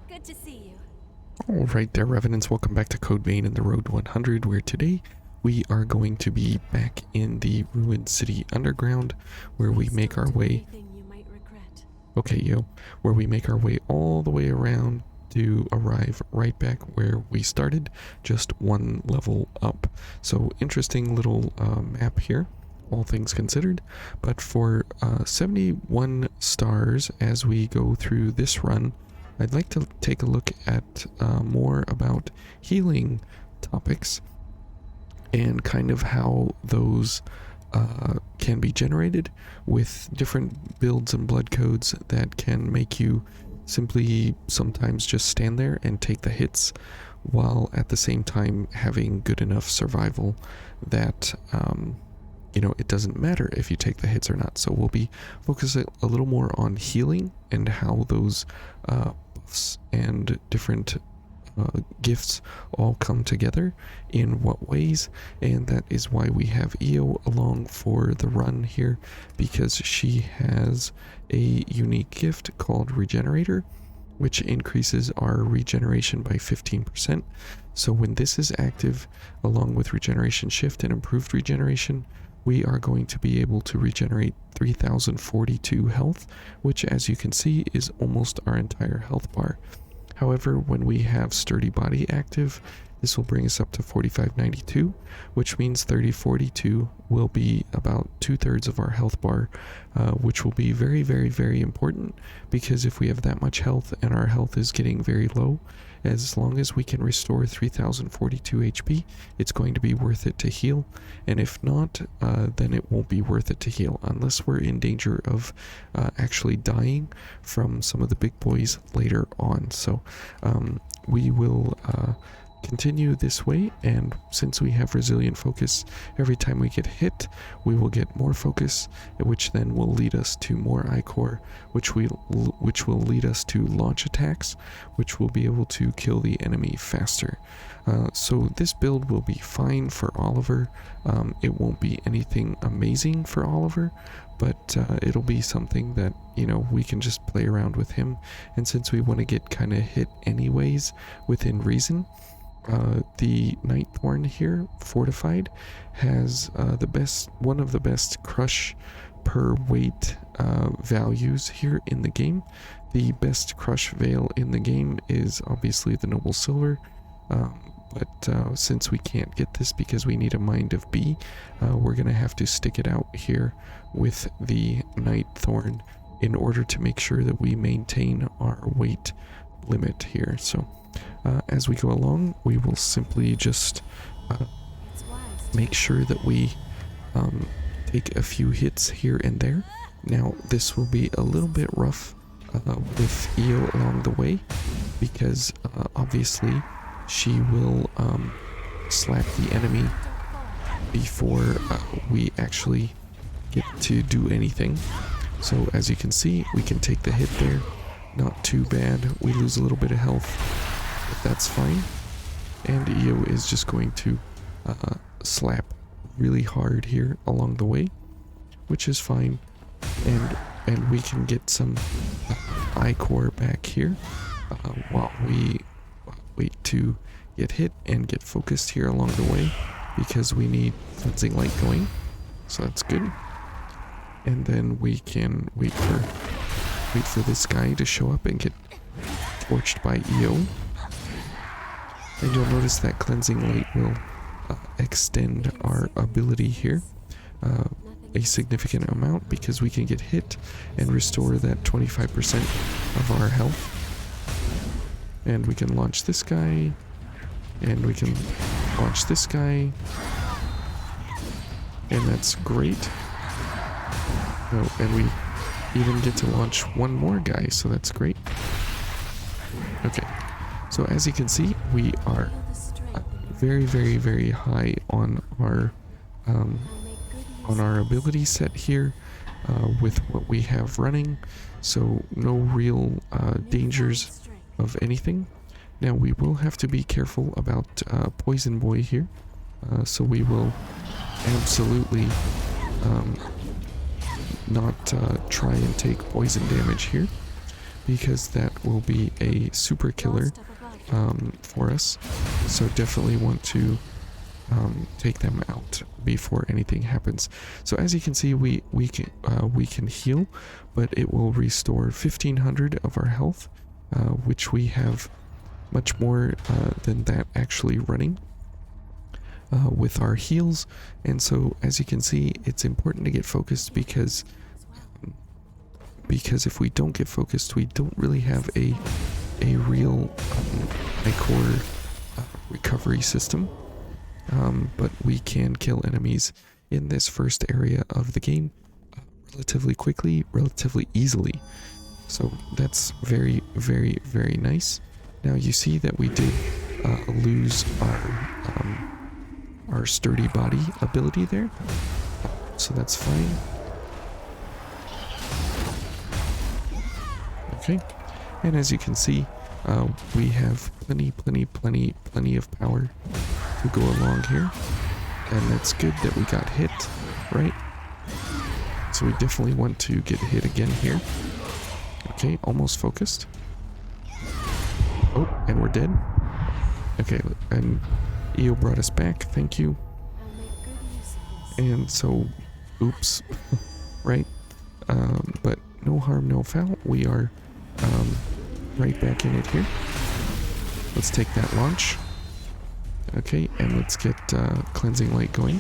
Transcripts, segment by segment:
Good to see you. Alright there, Revenants, welcome back to Code Vein and the Road 100, where today we are going to be back in the Ruined City Underground, where we make our way... Okay, where we make our way all the way around to arrive right back where we started, just one level up. So, interesting little map here, all things considered. But for 71 stars as we go through this run, I'd like to take a look at more about healing topics and kind of how those can be generated with different builds and blood codes that can make you simply sometimes just stand there and take the hits, while at the same time having good enough survival that you know, it doesn't matter if you take the hits or not. So we'll be focusing a little more on healing and how those buffs and different gifts all come together in what ways, and that is why we have Io along for the run here, because she has a unique gift called Regenerator, which increases our regeneration by 15%. So when this is active, along with Regeneration Shift and Improved Regeneration, we are going to be able to regenerate 3042 health, which, as you can see, is almost our entire health bar. However, when we have Sturdy Body active, this will bring us up to 4592, which means 3042 will be about 2/3 of our health bar, which will be very, very, very important, because if we have that much health and our health is getting very low, as long as we can restore 3042 HP, it's going to be worth it to heal, and if not, then it won't be worth it to heal, unless we're in danger of actually dying from some of the big boys later on. So we will continue this way, and since we have resilient focus, every time we get hit we will get more focus, which then will lead us to more ichor, which will lead us to launch attacks, which will be able to kill the enemy faster. So this build will be fine for Oliver. It won't be anything amazing for Oliver, but it'll be something that, you know, we can just play around with him. And since we want to get kind of hit anyways within reason, the Nightthorn here, fortified, has one of the best crush per weight values here in the game. The best crush veil in the game is obviously the Noble Silver, but since we can't get this because we need a Mind of B, we're gonna have to stick it out here with the Nightthorn in order to make sure that we maintain our weight limit here. So as we go along, we will simply just make sure that we take a few hits here and there. Now, this will be a little bit rough with Io along the way, because obviously she will slap the enemy before we actually get to do anything. So as you can see, we can take the hit there. Not too bad. We lose a little bit of health, but that's fine. And Io is just going to slap really hard here along the way, which is fine. And we can get some ichor back here while we wait to get hit and get focused here along the way, because we need cleansing light going. So that's good. And then we can wait for this guy to show up and get torched by Io. And you'll notice that cleansing light will extend our ability here a significant amount, because we can get hit and restore that 25% of our health. And we can launch this guy, and we can launch this guy, and that's great. Oh, and we even get to launch one more guy, so that's great. Okay, so as you can see, we are very, very, very high on our ability set here with what we have running, so no real dangers of anything. Now we will have to be careful about Poison Boy here, so we will absolutely not try and take poison damage here, because that will be a super killer for us. So definitely want to take them out before anything happens. So as you can see, we can heal, but it will restore 1500 of our health, which we have much more than that actually running with our heals. And so as you can see, it's important to get focused because if we don't get focused, we don't really have a real ichor recovery system. But we can kill enemies in this first area of the game relatively quickly, relatively easily. So that's very, very, very nice. Now you see that we did lose our sturdy body ability there, so that's fine. Okay, and as you can see, we have plenty of power to go along here, and that's good that we got hit, right? So we definitely want to get hit again here. Okay, almost focused. Oh, and we're dead. Okay, and EO brought us back, thank you. And so, oops, right? But no harm, no foul. We are right back in it here. Let's take that launch. Okay, and let's get cleansing light going.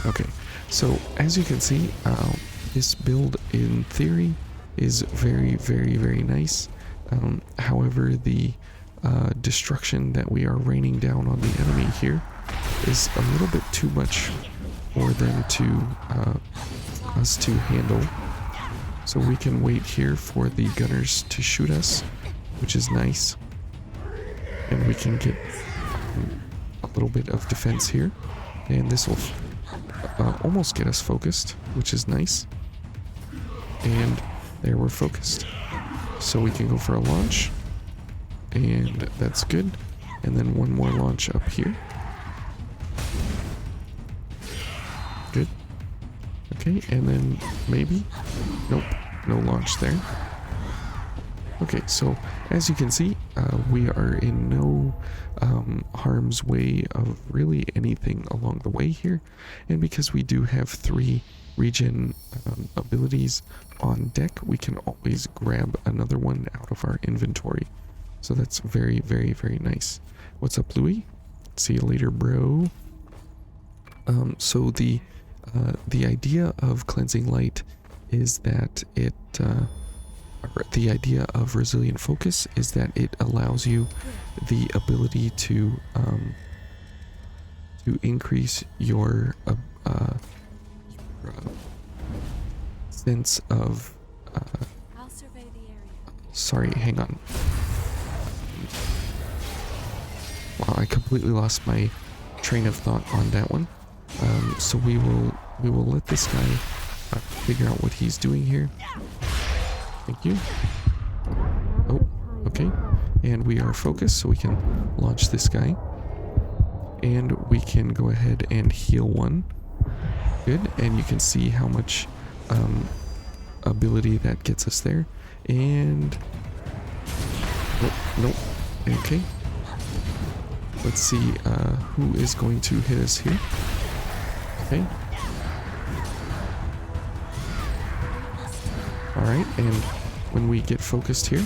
Okay, so as you can see, this build in theory is very, very, very nice. However, the destruction that we are raining down on the enemy here is a little bit too much for them to us to handle. So we can wait here for the gunners to shoot us, which is nice, and we can get a little bit of defense here, and this will almost get us focused, which is nice. And there, we're focused, so we can go for a launch, and that's good. And then one more launch up here. Good. Okay, and then maybe, nope, no launch there. Okay, so as you can see, we are in no harm's way of really anything along the way here. And because we do have 3 regen abilities on deck, we can always grab another one out of our inventory. So that's very, very, very nice. What's up, Louis? See you later, bro. So the idea of cleansing light is that it the idea of resilient focus is that it allows you the ability to increase your sense of I'll survey the area. sorry, hang on. Wow, I completely lost my train of thought on that one. So we will let this guy figure out what he's doing here. Thank you. Oh, okay. And we are focused, so we can launch this guy. And we can go ahead and heal one. Good, and you can see how much ability that gets us there. And nope. Okay. Let's see who is going to hit us here. Okay. Alright, and when we get focused here.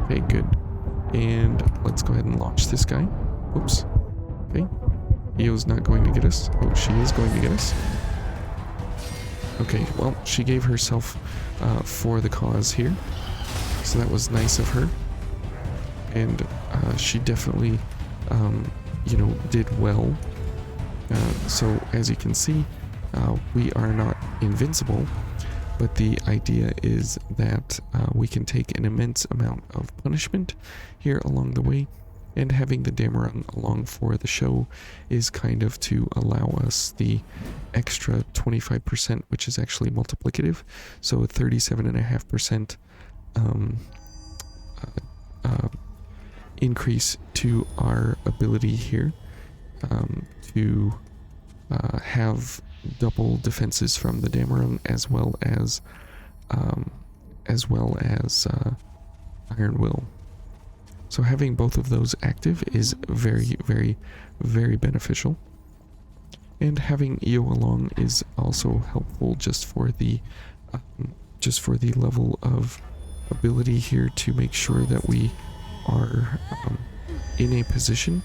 Okay, good. And let's go ahead and launch this guy. Oops. Okay. EO's not going to get us. Oh, she is going to get us. Okay, well, she gave herself for the cause here. So that was nice of her. And she definitely, did well. So as you can see, we are not invincible. But the idea is that we can take an immense amount of punishment here along the way, and having the Dameron along for the show is kind of to allow us the extra 25%, which is actually multiplicative, so a 37.5% increase to our ability here to have double defenses from the Dameron as well as Iron Will. So having both of those active is very, very, very beneficial. And having Io along is also helpful just for the level of ability here to make sure that we are in a position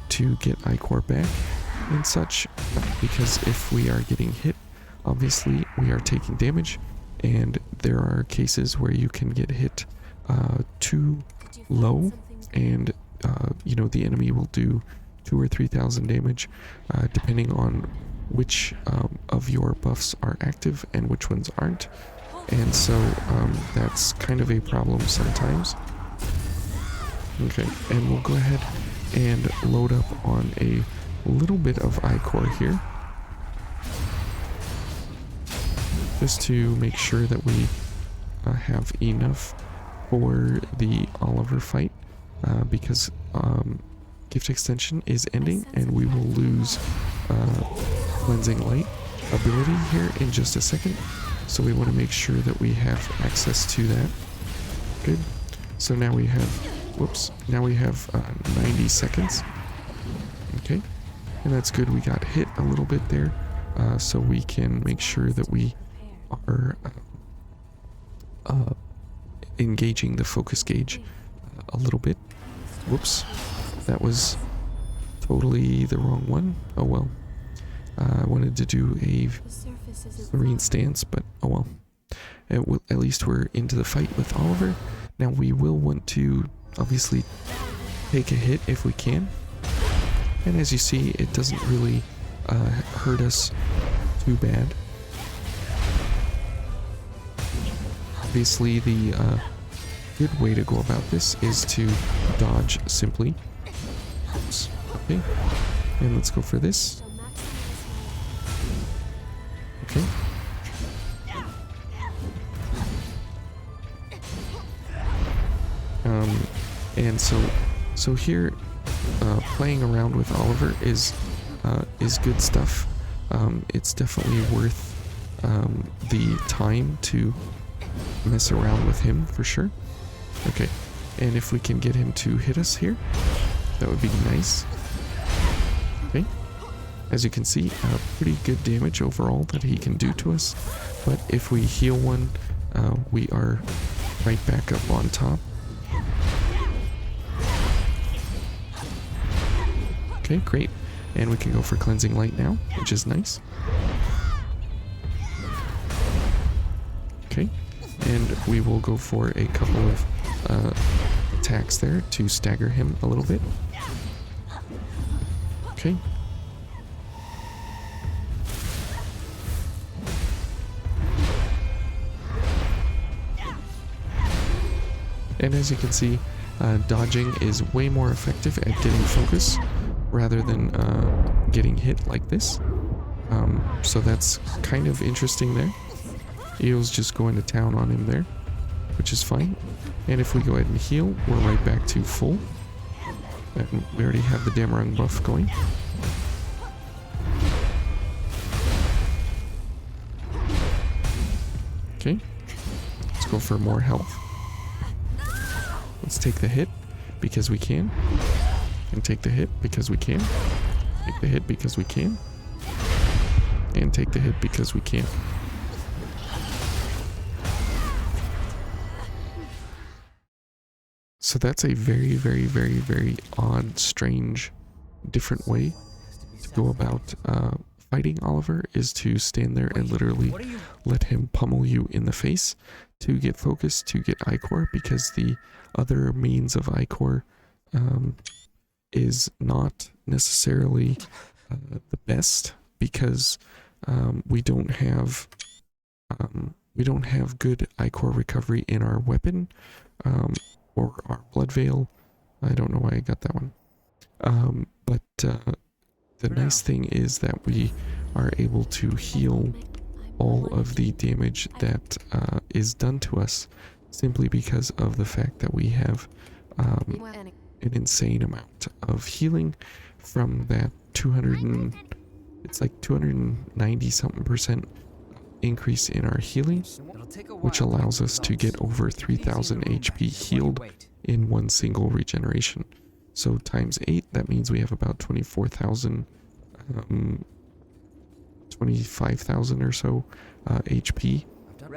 to get ichor back and such, because if we are getting hit, obviously we are taking damage, and there are cases where you can get hit too low, and you know, the enemy will do 2,000 or 3,000 damage depending on which of your buffs are active and which ones aren't, and so that's kind of a problem sometimes. Okay, and we'll go ahead and load up on a little bit of ichor here, just to make sure that we have enough for the Oliver fight, because gift extension is ending and we will lose cleansing light ability here in just a second, so we want to make sure that we have access to that. Good. So now we have, whoops, now we have 90 seconds. Okay, and that's good. We got hit a little bit there, so we can make sure that we are engaging the focus gauge a little bit. Whoops, that was totally the wrong one. Oh well. I wanted to do a marine stance, but oh well. At least we're into the fight with Oliver. Now we will want to obviously take a hit if we can. And as you see, it doesn't really hurt us too bad. Obviously, the good way to go about this is to dodge simply. Oops. Okay, and let's go for this. Okay. And so here, playing around with Oliver is good stuff. It's definitely worth the time to mess around with him for sure. Okay, and if we can get him to hit us here, that would be nice. Okay, as you can see, pretty good damage overall that he can do to us, but if we heal one, we are right back up on top. Okay, great, and we can go for cleansing light now, which is nice. Okay, and we will go for a couple of attacks there to stagger him a little bit. Okay. And as you can see, dodging is way more effective at getting focus rather than getting hit like this. So that's kind of interesting there. Eo's just going to town on him there, which is fine. And if we go ahead and heal, we're right back to full. And we already have the Dameron buff going. Okay, let's go for more health. Let's take the hit because we can. And take the hit because we can. Take the hit because we can. And take the hit because we can. So that's a very, very, very, very odd, strange, different way to go about fighting Oliver, is to stand there and literally let him pummel you in the face to get focus, to get ichor, because the other means of ichor is not necessarily the best, because we don't have good ichor recovery in our weapon or our blood veil. I don't know why I got that one. But the nice thing is that we are able to heal all of the damage that is done to us simply because of the fact that we have an insane amount of healing from that 200 it's like 290 something percent increase in our healing, which allows us to get over 3000 HP healed in one single regeneration. So times 8, that means we have about 24,000, 25,000 or so HP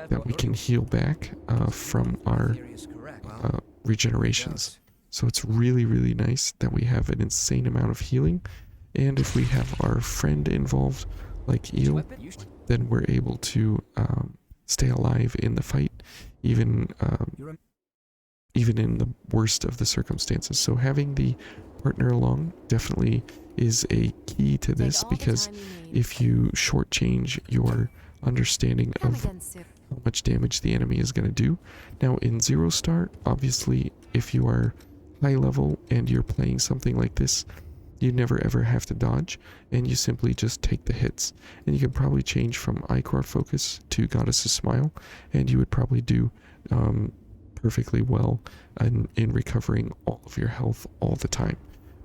that we can heal back from our regenerations. So it's really, really nice that we have an insane amount of healing. And if we have our friend involved, like Eel, then we're able to stay alive in the fight, even in the worst of the circumstances. So having the partner along definitely is a key to this, because if you shortchange your understanding of how much damage the enemy is going to do. Now in 0 star, obviously, if you are high level and you're playing something like this, you never ever have to dodge, and you simply just take the hits. And you can probably change from ichor focus to goddess's smile, and you would probably do perfectly well in recovering all of your health all the time,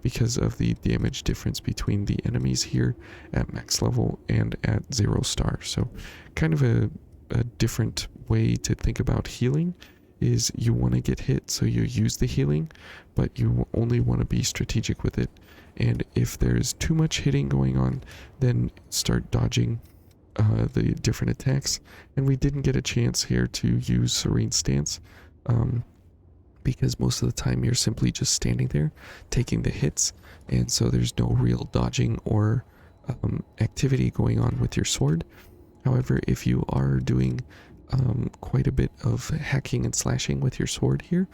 because of the damage difference between the enemies here at max level and at 0 star. So kind of a different way to think about healing is you want to get hit, so you use the healing, but you only want to be strategic with it. And if there's too much hitting going on, then start dodging the different attacks. And we didn't get a chance here to use Serene Stance, because most of the time you're simply just standing there taking the hits, and so there's no real dodging or activity going on with your sword. However, if you are doing quite a bit of hacking and slashing with your sword here,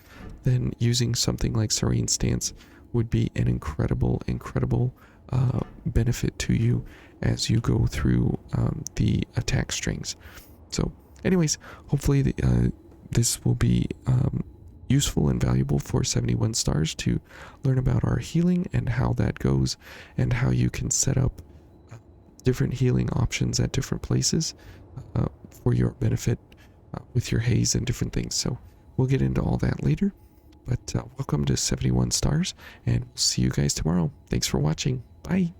then using something like Serene Stance would be an incredible benefit to you as you go through the attack strings. So anyways, hopefully this will be useful and valuable for 71 stars to learn about our healing and how that goes, and how you can set up different healing options at different places for your benefit with your haze and different things. So we'll get into all that later, but welcome to 71 stars, and we'll see you guys tomorrow. Thanks for watching. Bye.